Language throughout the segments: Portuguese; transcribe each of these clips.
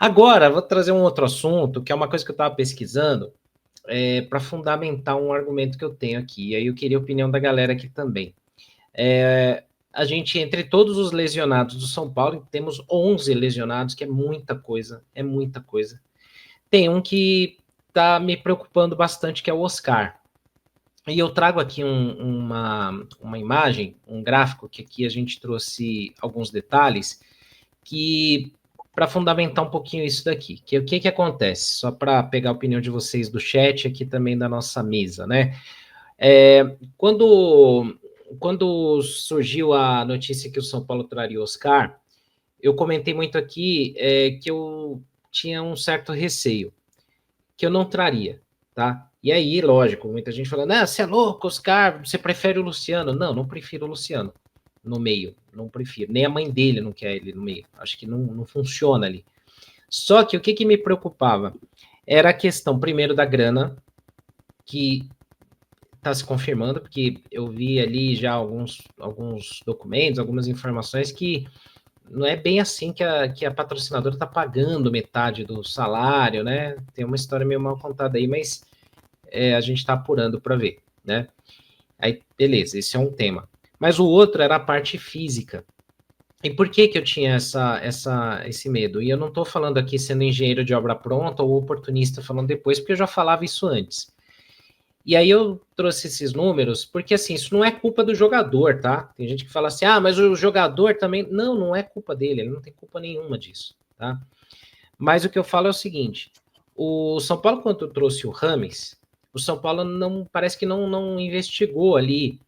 Agora, vou trazer um outro assunto, que é uma coisa que eu estava pesquisando, para fundamentar um argumento que eu tenho aqui. E aí eu queria a opinião da galera aqui também. A gente, entre todos os lesionados do São Paulo, temos 11 lesionados, que é muita coisa, é muita coisa. Tem um que está me preocupando bastante, que é o Oscar. E eu trago aqui uma imagem, um gráfico, que aqui a gente trouxe alguns detalhes, que para fundamentar um pouquinho isso daqui, que o que acontece? Só para pegar a opinião de vocês do chat aqui também da nossa mesa, né? Quando surgiu a notícia que o São Paulo traria o Oscar, eu comentei muito aqui que eu tinha um certo receio, que eu não traria, tá? E aí, lógico, muita gente falando, você é louco, Oscar, você prefere o Luciano? Não, não prefiro o Luciano no meio, não prefiro. Nem a mãe dele não quer ele no meio. Acho que não funciona ali. Só que o que me preocupava era a questão, primeiro, da grana, que está se confirmando, porque eu vi ali já alguns documentos, algumas informações que não é bem assim que a patrocinadora está pagando metade do salário, né? Tem uma história meio mal contada aí, mas a gente está apurando para ver, né? Aí, beleza, esse é um tema. Mas o outro era a parte física. E por que eu tinha esse medo? E eu não estou falando aqui sendo engenheiro de obra pronta ou oportunista falando depois, porque eu já falava isso antes. E aí eu trouxe esses números, porque assim, isso não é culpa do jogador, tá? Tem gente que fala assim, mas o jogador também... Não, não é culpa dele, ele não tem culpa nenhuma disso, tá? Mas o que eu falo é o seguinte, o São Paulo, quando trouxe o Rames, o São Paulo parece que não investigou ali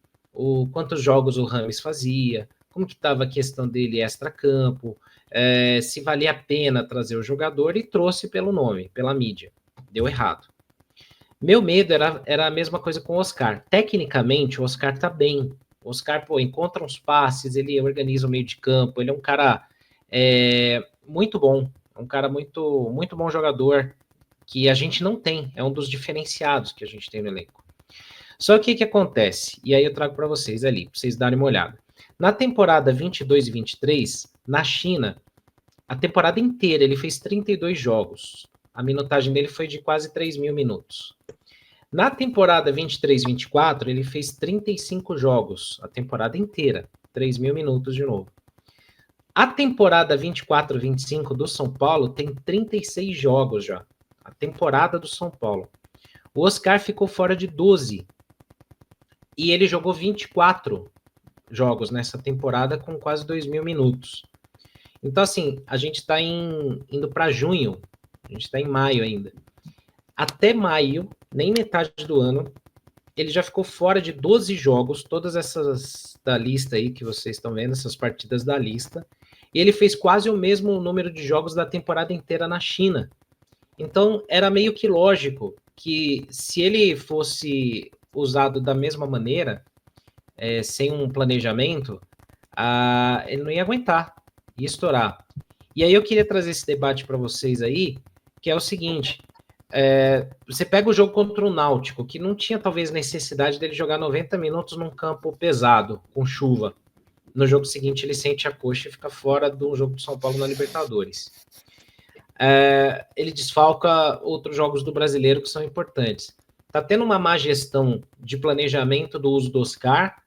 quantos jogos o Rames fazia, como que estava a questão dele extra-campo, se valia a pena trazer o jogador, e trouxe pelo nome, pela mídia. Deu errado. Meu medo era a mesma coisa com o Oscar. Tecnicamente, o Oscar tá bem. O Oscar, encontra uns passes, ele organiza o meio de campo, ele é um cara muito bom, um cara muito, muito bom jogador, que a gente não tem, é um dos diferenciados que a gente tem no elenco. Só que o que acontece? E aí eu trago para vocês ali, para vocês darem uma olhada. Na temporada 22 e 23, na China, a temporada inteira ele fez 32 jogos. A minutagem dele foi de quase 3 mil minutos. Na temporada 23-24, ele fez 35 jogos, a temporada inteira, 3 mil minutos de novo. A temporada 24-25 do São Paulo tem 36 jogos já, a temporada do São Paulo. O Oscar ficou fora de 12, e ele jogou 24 jogos nessa temporada com quase 2 mil minutos. Então, assim, a gente está indo para junho, a gente está em maio ainda. Até maio, nem metade do ano, ele já ficou fora de 12 jogos, todas essas da lista aí que vocês estão vendo, essas partidas da lista, e ele fez quase o mesmo número de jogos da temporada inteira na China. Então, era meio que lógico que se ele fosse usado da mesma maneira, sem um planejamento, ele não ia aguentar, ia estourar. E aí eu queria trazer esse debate para vocês aí, que é o seguinte, você pega o jogo contra o Náutico, que não tinha talvez necessidade dele jogar 90 minutos num campo pesado, com chuva. No jogo seguinte ele sente a coxa e fica fora do jogo do São Paulo na Libertadores. Ele desfalca outros jogos do Brasileiro que são importantes. Tá tendo uma má gestão de planejamento do uso do Oscar,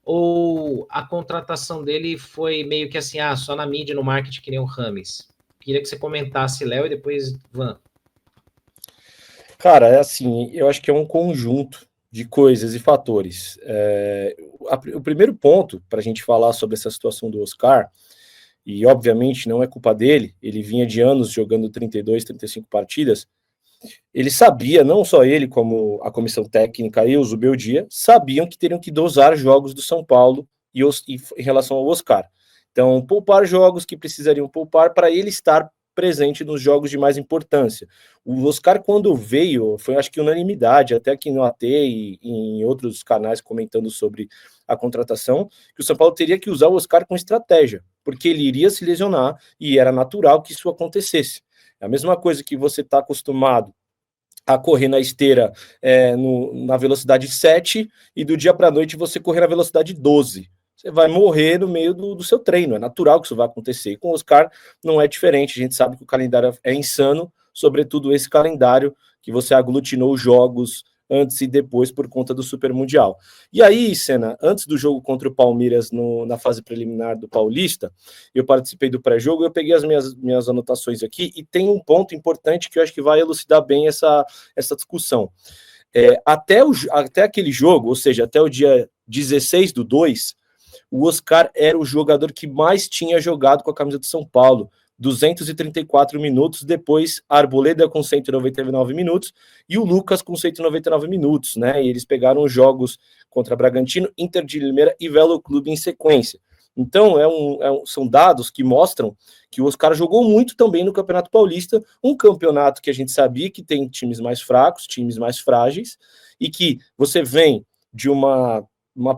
ou a contratação dele foi meio que assim, só na mídia, no marketing, que nem o Rames? Queria que você comentasse, Léo, e depois Van. Cara, é assim, eu acho que é um conjunto de coisas e fatores. O primeiro ponto para a gente falar sobre essa situação do Oscar, e obviamente não é culpa dele, ele vinha de anos jogando 32, 35 partidas, ele sabia, não só ele, como a comissão técnica e o Zubeldia, sabiam que teriam que dosar jogos do São Paulo em relação ao Oscar. Então, poupar jogos que precisariam poupar para ele estar presente nos jogos de mais importância. O Oscar, quando veio, foi acho que unanimidade, até aqui no AT e em outros canais comentando sobre a contratação, que o São Paulo teria que usar o Oscar com estratégia, porque ele iria se lesionar e era natural que isso acontecesse. É a mesma coisa que você está acostumado a correr na esteira na velocidade 7 e do dia para a noite você correr na velocidade 12. você vai morrer no meio do seu treino. É natural que isso vai acontecer. E com o Oscar não é diferente. A gente sabe que o calendário é insano, sobretudo esse calendário que você aglutinou jogos antes e depois por conta do Super Mundial. E aí, Senna, antes do jogo contra o Palmeiras na fase preliminar do Paulista, eu participei do pré-jogo, eu peguei as minhas anotações aqui e tem um ponto importante que eu acho que vai elucidar bem essa discussão. Até aquele jogo, ou seja, até o dia 16/2, o Oscar era o jogador que mais tinha jogado com a camisa do São Paulo, 234 minutos, depois a Arboleda com 199 minutos e o Lucas com 199 minutos, né? E eles pegaram os jogos contra Bragantino, Inter de Limeira e Velo Clube em sequência. Então, são dados que mostram que o Oscar jogou muito também no Campeonato Paulista, um campeonato que a gente sabia que tem times mais fracos, times mais frágeis, e que você vem de uma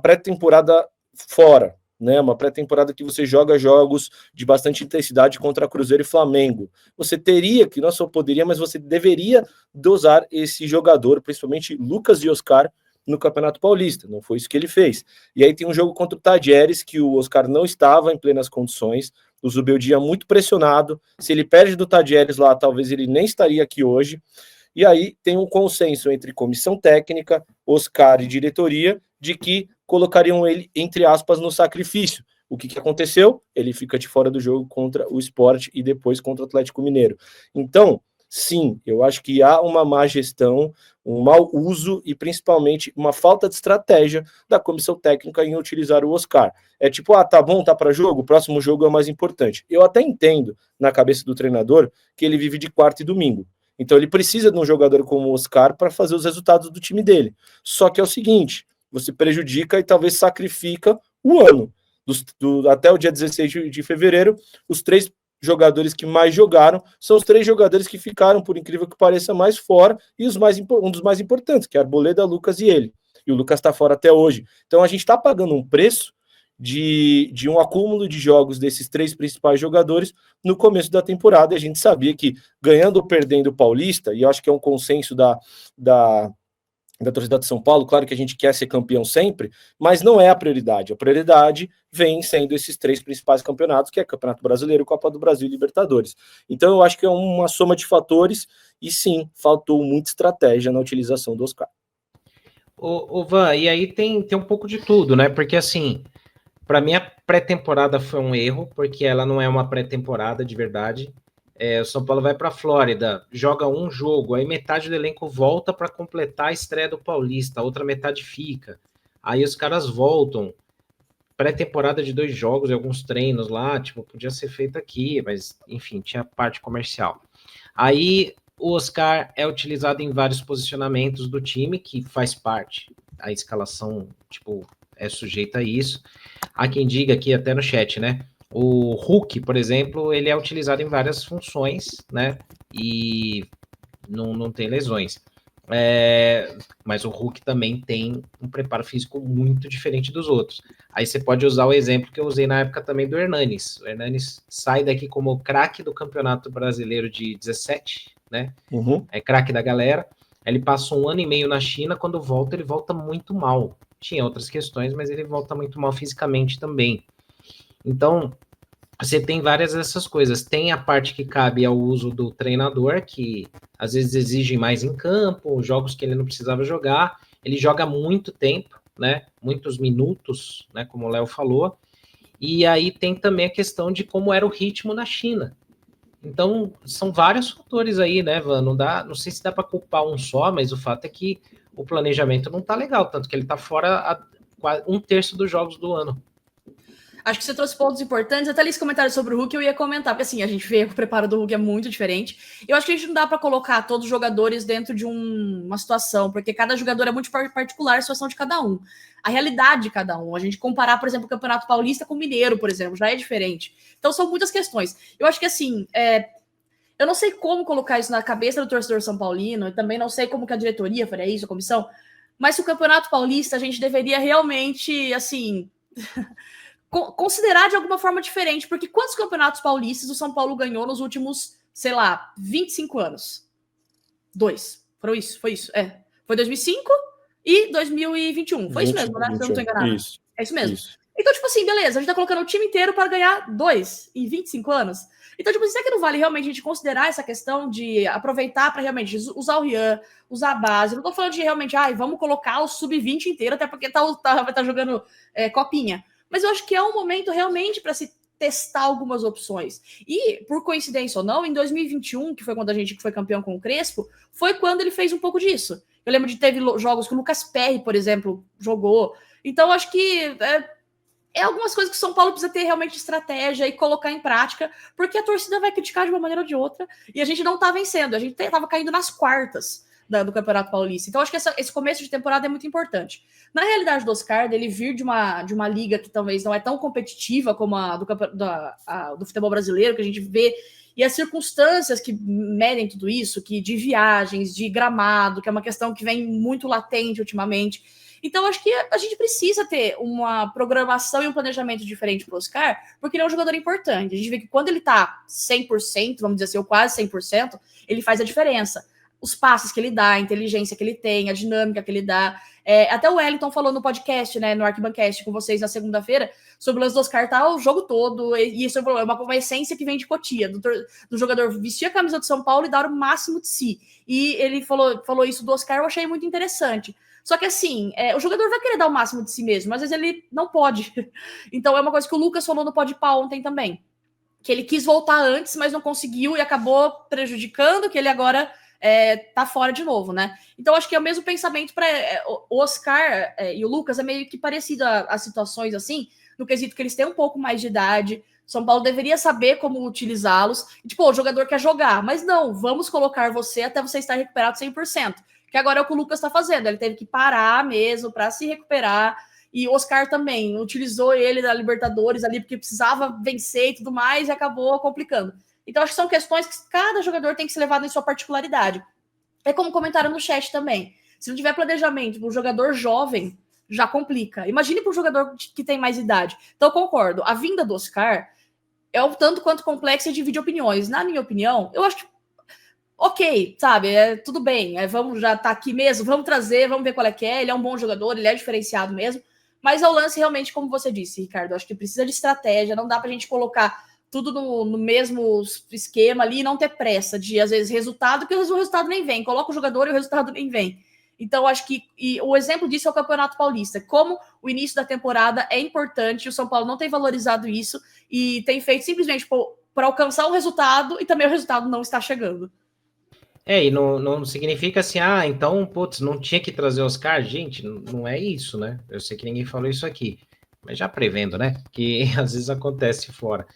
pré-temporada fora, né? Uma pré-temporada que você joga jogos de bastante intensidade contra Cruzeiro e Flamengo. Você teria, que não só poderia, mas você deveria dosar esse jogador, principalmente Lucas e Oscar, no Campeonato Paulista. Não foi isso que ele fez. E aí tem um jogo contra o Tadieres, que o Oscar não estava em plenas condições, o Zubeldia muito pressionado. Se ele perde do Tadieres lá, talvez ele nem estaria aqui hoje. E aí tem um consenso entre comissão técnica, Oscar e diretoria, de que colocariam ele, entre aspas, no sacrifício. O que aconteceu? Ele fica de fora do jogo contra o Sport e depois contra o Atlético Mineiro. Então, sim, eu acho que há uma má gestão, um mau uso e principalmente uma falta de estratégia da comissão técnica em utilizar o Oscar. É tipo, tá bom, tá para jogo, o próximo jogo é o mais importante. Eu até entendo na cabeça do treinador que ele vive de quarta e domingo. Então ele precisa de um jogador como o Oscar para fazer os resultados do time dele. Só que é o seguinte, você prejudica e talvez sacrifica o ano. Até o dia 16 de fevereiro, os 3 jogadores que mais jogaram são os 3 jogadores que ficaram, por incrível que pareça, mais fora e um dos mais importantes, que é Arboleda, Lucas e ele. E o Lucas está fora até hoje. Então a gente está pagando um preço de um acúmulo de jogos desses 3 principais jogadores no começo da temporada. E a gente sabia que ganhando ou perdendo o Paulista, e eu acho que é um consenso da torcida de São Paulo, claro que a gente quer ser campeão sempre, mas não é a prioridade. A prioridade vem sendo esses 3 principais campeonatos, que é Campeonato Brasileiro, Copa do Brasil e Libertadores. Então eu acho que é uma soma de fatores e sim, faltou muita estratégia na utilização do Oscar. Ô Van, e aí tem um pouco de tudo, né? Porque assim, para mim a pré-temporada foi um erro, porque ela não é uma pré-temporada de verdade. O São Paulo vai para a Flórida, joga um jogo, aí metade do elenco volta para completar a estreia do Paulista, a outra metade fica. Aí os caras voltam, pré-temporada de 2 jogos e alguns treinos lá, tipo, podia ser feito aqui, mas enfim, tinha parte comercial. Aí o Oscar é utilizado em vários posicionamentos do time, que faz parte, a escalação, tipo, é sujeita a isso. Há quem diga aqui até no chat, né? O Hulk, por exemplo, ele é utilizado em várias funções, né? E não tem lesões. Mas o Hulk também tem um preparo físico muito diferente dos outros. Aí você pode usar o exemplo que eu usei na época também do Hernanes. O Hernanes sai daqui como craque do Campeonato Brasileiro de 17, né? Uhum. É craque da galera. Ele passa 1 ano e meio na China, quando volta, ele volta muito mal. Tinha outras questões, mas ele volta muito mal fisicamente também. Então, você tem várias dessas coisas. Tem a parte que cabe ao uso do treinador, que às vezes exige mais em campo, jogos que ele não precisava jogar. Ele joga muito tempo, né? Muitos minutos, né? Como o Léo falou. E aí tem também a questão de como era o ritmo na China. Então, são vários fatores aí, né, Van? Não sei se dá para culpar um só, mas o fato é que o planejamento não tá legal, tanto que ele tá fora 1/3 dos jogos do ano. Acho que você trouxe pontos importantes. Até li esse comentário sobre o Hulk, eu ia comentar, porque assim, a gente vê que o preparo do Hulk é muito diferente. Eu acho que a gente não dá para colocar todos os jogadores dentro de uma situação, porque cada jogador é muito particular a situação de cada um. A realidade de cada um. A gente comparar, por exemplo, o Campeonato Paulista com o Mineiro, por exemplo, já é diferente. Então são muitas questões. Eu acho que assim, eu não sei como colocar isso na cabeça do torcedor são paulino, eu também não sei como que a diretoria faria isso, a comissão, mas se o Campeonato Paulista a gente deveria realmente, assim... considerar de alguma forma diferente, porque quantos campeonatos paulistas o São Paulo ganhou nos últimos, sei lá, 25 anos? 2. Foi isso. Foi 2005 e 2021. Foi isso mesmo, né? Se eu não estou enganado. Isso. É isso mesmo. Isso. Então, tipo assim, beleza, a gente tá colocando o time inteiro para ganhar 2 em 25 anos. Então, tipo, será que não vale realmente a gente considerar essa questão de aproveitar para realmente usar o Rian, usar a base? Não tô falando de realmente, vamos colocar o sub-20 inteiro, até porque tá jogando copinha. Mas eu acho que é um momento realmente para se testar algumas opções. E, por coincidência ou não, em 2021, que foi quando a gente foi campeão com o Crespo, foi quando ele fez um pouco disso. Eu lembro de teve jogos que o Lucas Perry, por exemplo, jogou. Então, acho que algumas coisas que o São Paulo precisa ter realmente estratégia e colocar em prática, porque a torcida vai criticar de uma maneira ou de outra, e a gente não tá vencendo, a gente tava caindo nas quartas do Campeonato Paulista. Então, acho que esse começo de temporada é muito importante. Na realidade do Oscar, dele vir de uma liga que talvez não é tão competitiva como a do futebol brasileiro, que a gente vê, e as circunstâncias que medem tudo isso, que de viagens, de gramado, que é uma questão que vem muito latente ultimamente. Então, acho que a gente precisa ter uma programação e um planejamento diferente para o Oscar, porque ele é um jogador importante. A gente vê que quando ele está 100%, vamos dizer assim, ou quase 100%, ele faz a diferença. Os passes que ele dá, a inteligência que ele tem, a dinâmica que ele dá. Até o Wellington falou no podcast, né, no Arquibancast com vocês na segunda-feira, sobre o lance do Oscar tá o jogo todo, e isso é uma essência que vem de Cotia, do jogador vestir a camisa do São Paulo e dar o máximo de si. E ele falou isso do Oscar, eu achei muito interessante. Só que assim, o jogador vai querer dar o máximo de si mesmo, mas às vezes ele não pode. Então é uma coisa que o Lucas falou no Podpah ontem também, que ele quis voltar antes, mas não conseguiu e acabou prejudicando, que ele agora tá fora de novo, né? Então acho que é o mesmo pensamento para o Oscar e o Lucas, é meio que parecido a situações assim, no quesito que eles têm um pouco mais de idade. São Paulo deveria saber como utilizá-los. Tipo, o jogador quer jogar, mas não, vamos colocar você até você estar recuperado 100%. Que agora é o que o Lucas está fazendo. Ele teve que parar mesmo para se recuperar. E o Oscar também utilizou ele da Libertadores ali porque precisava vencer e tudo mais e acabou complicando. Então, acho que são questões que cada jogador tem que ser levado em sua particularidade. É como comentaram no chat também. Se não tiver planejamento para um jogador jovem, já complica. Imagine para um jogador que tem mais idade. Então, eu concordo. A vinda do Oscar é um tanto quanto complexa e divide opiniões. Na minha opinião, eu acho que ok, sabe, tudo bem, vamos já tá aqui mesmo, vamos trazer, vamos ver qual é que é, ele é um bom jogador, ele é diferenciado mesmo, mas é o lance realmente, como você disse, Ricardo, acho que precisa de estratégia, não dá pra gente colocar tudo no mesmo esquema ali e não ter pressa de, às vezes, resultado, que o resultado nem vem, coloca o jogador e o resultado nem vem. Então, acho que o exemplo disso é o Campeonato Paulista, como o início da temporada é importante, o São Paulo não tem valorizado isso e tem feito simplesmente para alcançar um resultado e também o resultado não está chegando. E não significa assim, então, putz, não tinha que trazer Oscar. Gente, não é isso, né? Eu sei que ninguém falou isso aqui, mas já prevendo, né? Que às vezes acontece fora.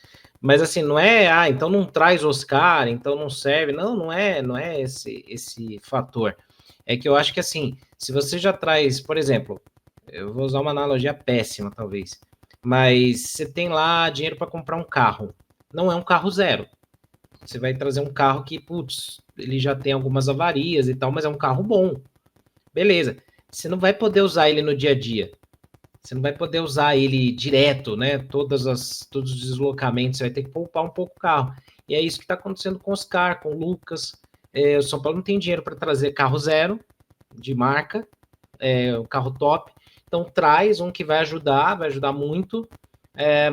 Mas assim, não é, então não traz Oscar, então não serve. Não é esse fator. É que eu acho que assim, se você já traz, por exemplo, eu vou usar uma analogia péssima, talvez, mas você tem lá dinheiro para comprar um carro. Não é um carro zero. Você vai trazer um carro que, putz, ele já tem algumas avarias e tal, mas é um carro bom. Beleza. Você não vai poder usar ele no dia a dia. Você não vai poder usar ele direto, né? Todos os deslocamentos, você vai ter que poupar um pouco o carro. E é isso que está acontecendo com o Oscar, com o Lucas. O São Paulo não tem dinheiro para trazer carro zero, de marca, o carro top. Então traz um que vai ajudar muito,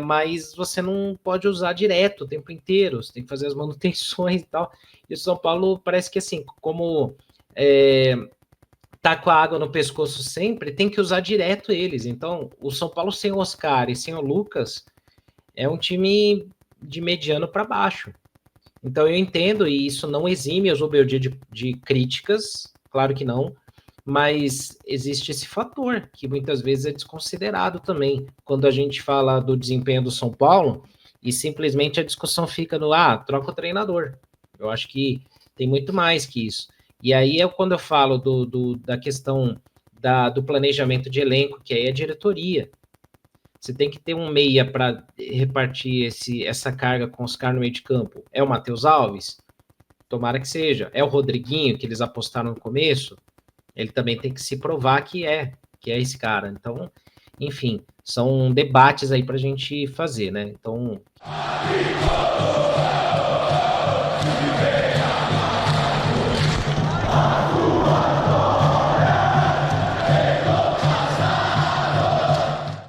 mas você não pode usar direto o tempo inteiro, você tem que fazer as manutenções e tal. E o São Paulo parece que assim, como tá com a água no pescoço sempre, tem que usar direto eles. Então, o São Paulo sem o Oscar e sem o Lucas é um time de mediano para baixo. Então, eu entendo, e isso não exime a Zubeldia de críticas, claro que não, mas existe esse fator que muitas vezes é desconsiderado também quando a gente fala do desempenho do São Paulo e simplesmente a discussão fica no troca o treinador. Eu acho que tem muito mais que isso. E aí é quando eu falo da questão do planejamento de elenco, que aí é a diretoria. Você tem que ter um meia para repartir essa carga com os caras no meio de campo. É o Matheus Alves? Tomara que seja. É o Rodriguinho, que eles apostaram no começo? Ele também tem que se provar que é esse cara. Então, enfim, são debates aí para a gente fazer, né? Então...